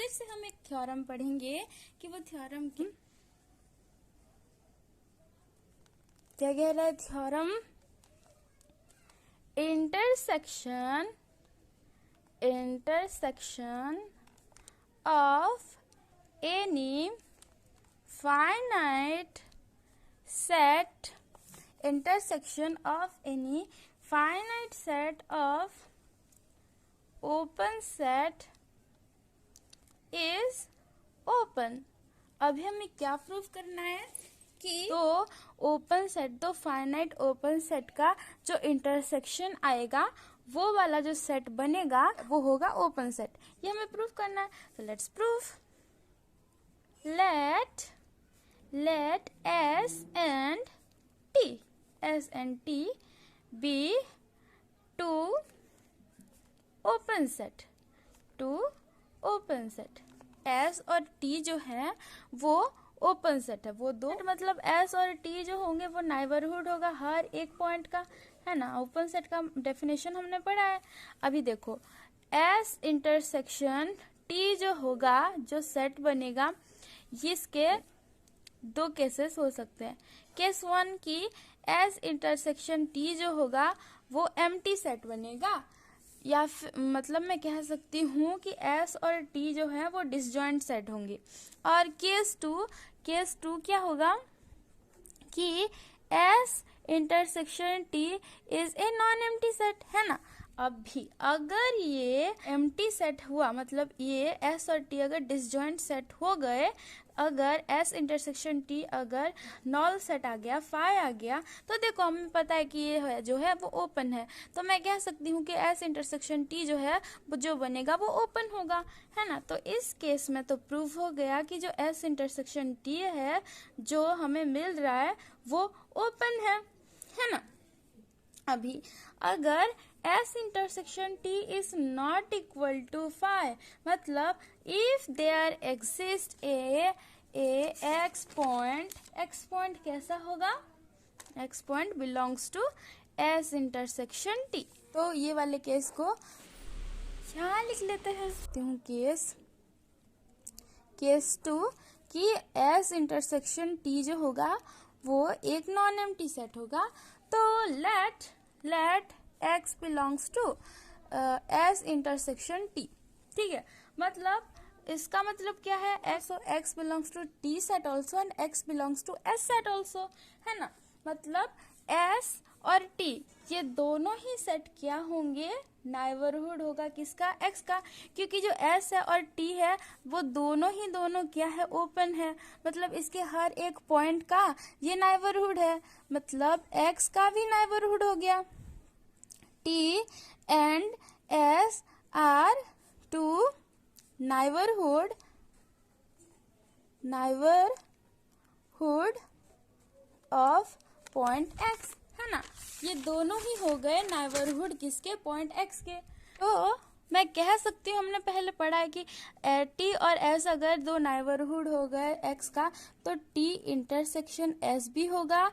से हम एक थ्योरम पढ़ेंगे कि वो थ्योरम क्या कह रहा है। Theorem intersection of any finite set of open set is open। अभी हमें क्या प्रूव करना है कि तो ओपन सेट, तो फाइनाइट ओपन सेट का जो इंटरसेक्शन आएगा वो वाला जो सेट बनेगा वो होगा ओपन सेट। ये हमें प्रूव करना है। तो let's prove. Let S and T be two open set। S और T जो है वो ओपन सेट है। वो दो मतलब S और T जो होंगे वो नाइबरहुड होगा हर एक पॉइंट का, है ना। ओपन सेट का डेफिनेशन हमने पढ़ा है। अभी देखो S इंटरसेक्शन T जो होगा, जो सेट बनेगा, इसके दो केसेस हो सकते हैं। केस 1 की S इंटरसेक्शन T जो होगा वो एम्प्टी सेट बनेगा, या मतलब मैं कह सकती हूँ कि S और T जो है वो डिसजॉइंट सेट होंगे। और केस टू क्या होगा कि S intersection T is a non empty set, है ना। अभी अगर ये एम्प्टी सेट हुआ, मतलब ये S और T अगर डिसजॉइंट सेट हो गए, अगर S इंटरसेक्शन T अगर नॉल सेट आ गया, फाई आ गया, तो देखो हमें पता है कि ये जो है वो ओपन है। तो मैं कह सकती हूँ कि S इंटरसेक्शन T जो है वो जो बनेगा वो ओपन होगा, है ना। तो इस केस में तो प्रूव हो गया कि जो S इंटरसेक्शन T है जो हमें मिल रहा है वो ओपन है ना। अभी अगर S intersection T is not equal to phi, मतलब if there exist a x point कैसा होगा, x point belongs to S intersection T। तो ये वाले केस को क्या लिख लेते हैं, केस 2 कि S इंटरसेक्शन T जो होगा वो एक नॉन एम्प्टी सेट होगा। तो let x belongs to S intersection T, ठीक है। मतलब इसका मतलब क्या है, x belongs to T set also and x belongs to S set also, है ना। मतलब S और T ये दोनों ही सेट क्या होंगे, नाइबरहुड होगा किसका, x का, क्योंकि जो S है और T है वो दोनों क्या है, ओपन है। मतलब इसके हर एक पॉइंट का ये नाइबरहुड है, मतलब x का भी नाइबरहुड हो गया। T and S are two neighborhood of point x, है ना। ये दोनों ही हो गए नाइबरहुड किसके, पॉइंट x के। तो मैं कह सकती हूँ, हमने पहले पढ़ा है कि T और S अगर दो नाइबरहुड हो गए x का, तो T इंटरसेक्शन S भी होगा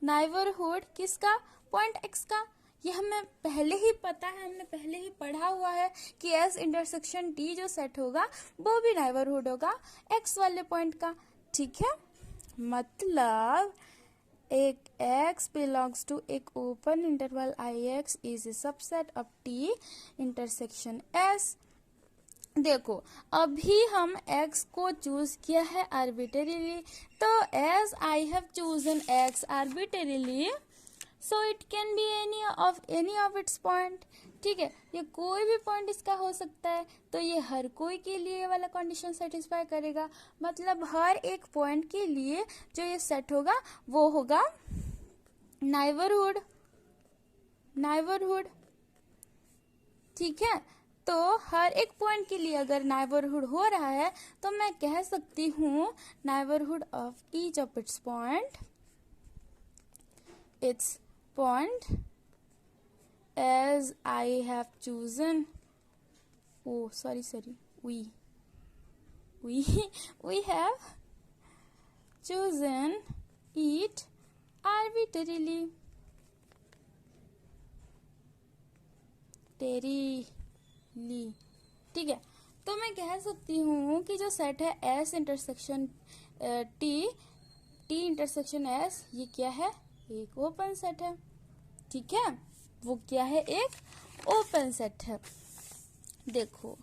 नाइबरहुड किसका, पॉइंट x का। ये हमें पहले ही पता है, हमने पहले ही पढ़ा हुआ है कि S इंटरसेक्शन T जो सेट होगा वो भी नाइबरहुड होगा x वाले पॉइंट का, ठीक है। मतलब एक x बिलोंग्स टू एक open interval IX is a subset of T intersection S। देखो अभी हम x को चूज किया है आर्बिटरीली, तो as I have chosen x arbitrarily, so it can be any of its point, ठीक है। ये कोई भी पॉइंट इसका हो सकता है, तो ये हर कोई के लिए वाला कंडीशन सेटिस्फाई करेगा। मतलब हर एक पॉइंट के लिए जो ये सेट होगा वो होगा नाइबरहुड, ठीक है। तो हर एक पॉइंट के लिए अगर नाइबरहुड हो रहा है तो मैं कह सकती हूँ neighbourhood of each of its point as I have chosen, we have chosen it arbitrarily, necessarily, ठीक है। तो मैं कह सकती हूँ कि जो सेट है S intersection T, T intersection S, ये क्या है, एक ओपन सेट है, ठीक है। वो क्या है, एक ओपन सेट है। देखो,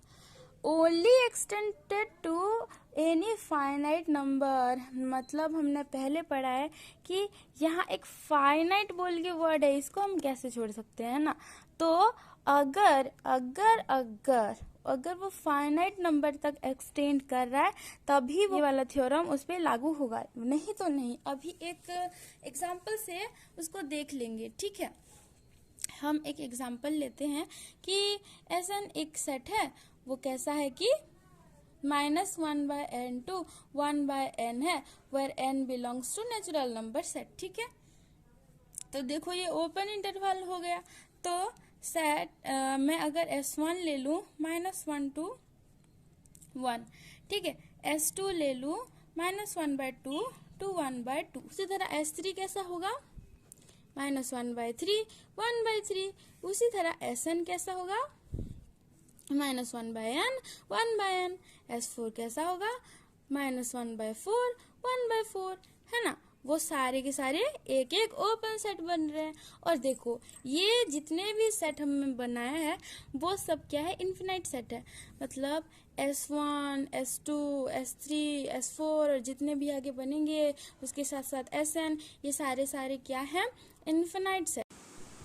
only extended to any finite number, मतलब हमने पहले पढ़ा है कि यहाँ एक फाइनाइट बोल के वर्ड है, इसको हम कैसे छोड़ सकते हैं ना। तो अगर अगर अगर अगर वो फाइनाइट नंबर तक एक्सटेंड कर रहा है तभी वो वाला थ्योरम उस पर लागू होगा, नहीं तो नहीं। अभी एक एग्जाम्पल से उसको देख लेंगे, ठीक है। हम एक एग्जाम्पल लेते हैं कि ऐसा एक सेट है, वो कैसा है कि -1/n to 1/n है, where n belongs to natural number set, ठीक है। तो देखो ये ओपन इंटरवल हो गया। तो सेट मैं अगर S1 ले लूँ -1 to 1, ठीक है। S2 ले लूँ -1/2 to 1/2। उसी तरह S3 कैसा होगा, -1/3 1/3। उसी तरह Sn कैसा होगा, -1/n 1/n। S4 कैसा होगा, -1/4 1/4, है ना। वो सारे के सारे एक एक ओपन सेट बन रहे हैं। और देखो ये जितने भी सेट हमने बनाया है वो सब क्या है, इन्फिनाइट सेट है। मतलब S1 S2 S3 S4 और जितने भी आगे बनेंगे उसके साथ साथ Sn, ये सारे क्या है, इन्फिनाइट सेट,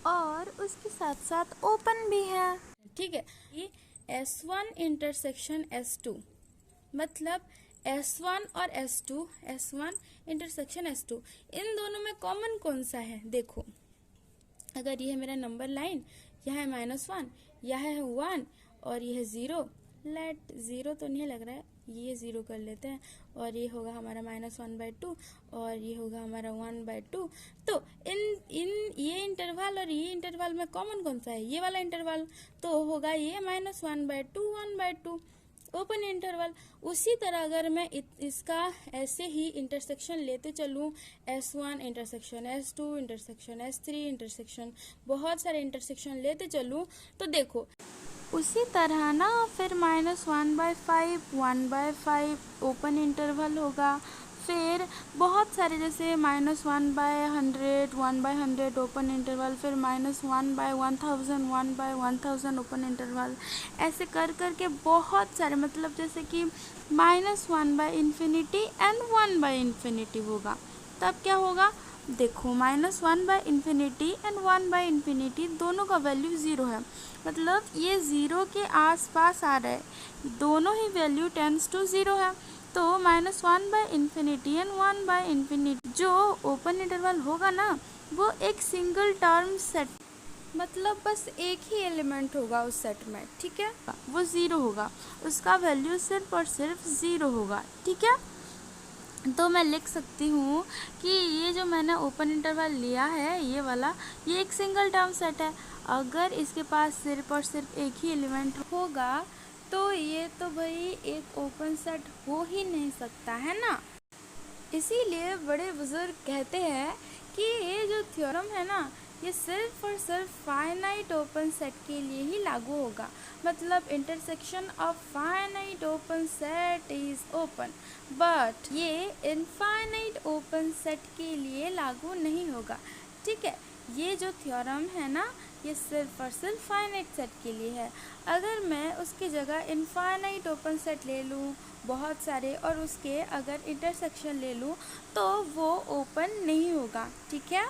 और उसके साथ साथ ओपन भी है, ठीक है। ये S1 इंटरसेक्शन S2, मतलब S1 और S2, S1 इंटरसेक्शन S2, इन दोनों में कॉमन कौन सा है। देखो, अगर ये है मेरा नंबर लाइन, यह है -1, यह है 1 और यह है 0। लेट 0 तो नहीं लग रहा है, ये 0 कर लेते हैं, और ये होगा हमारा -1/2 और ये होगा हमारा 1/2। तो इन ये इंटरवल और ये इंटरवल में कॉमन कौन सा है, ये वाला इंटरवल, तो होगा ये -1/2 1/2 ओपन इंटरवल। उसी तरह अगर मैं इसका ऐसे ही इंटरसेक्शन लेते चलूँ, S1 intersection S2 intersection S3 intersection, बहुत सारे इंटरसेक्शन लेते चलूँ, तो देखो उसी तरह ना फिर -1/5 1/5 ओपन इंटरवल होगा। फिर बहुत सारे जैसे -1/100 1/100 ओपन इंटरवल, फिर -1/1000 1/1000 ओपन इंटरवल, ऐसे कर के बहुत सारे, मतलब जैसे कि -1/∞ एंड 1/∞ होगा। तब क्या होगा, देखो -1/∞ एंड 1/∞ दोनों का वैल्यू 0 है, मतलब ये 0 के आसपास आ रहा है, दोनों ही वैल्यू टेंड्स टू 0 है। तो -1/∞ एंड 1/∞ जो ओपन इंटरवल होगा ना, वो एक सिंगल टर्म सेट, मतलब बस एक ही एलिमेंट होगा उस सेट में, ठीक है। वो 0 होगा, उसका वैल्यू सिर्फ और सिर्फ 0 होगा, ठीक है। तो मैं लिख सकती हूँ कि ये जो मैंने ओपन इंटरवल लिया है, ये वाला, ये एक सिंगल टर्म सेट है। अगर इसके पास सिर्फ और सिर्फ एक ही एलिमेंट होगा तो ये तो भाई एक ओपन सेट हो ही नहीं सकता, है ना। इसीलिए बड़े बुजुर्ग कहते हैं कि ये जो थ्योरम है ना, ये सिर्फ और सिर्फ फाइनाइट ओपन सेट के लिए ही लागू होगा। मतलब intersection of finite open set is open, but ये इनफाइनाइट ओपन सेट के लिए लागू नहीं होगा, ठीक है। ये जो थ्योरम है ना, ये सिर्फ और सिर्फ फाइनाइट सेट के लिए है। अगर मैं उसकी जगह इनफाइनाइट ओपन सेट ले लूँ बहुत सारे, और उसके अगर इंटरसेक्शन ले लूँ, तो वो ओपन नहीं होगा, ठीक है।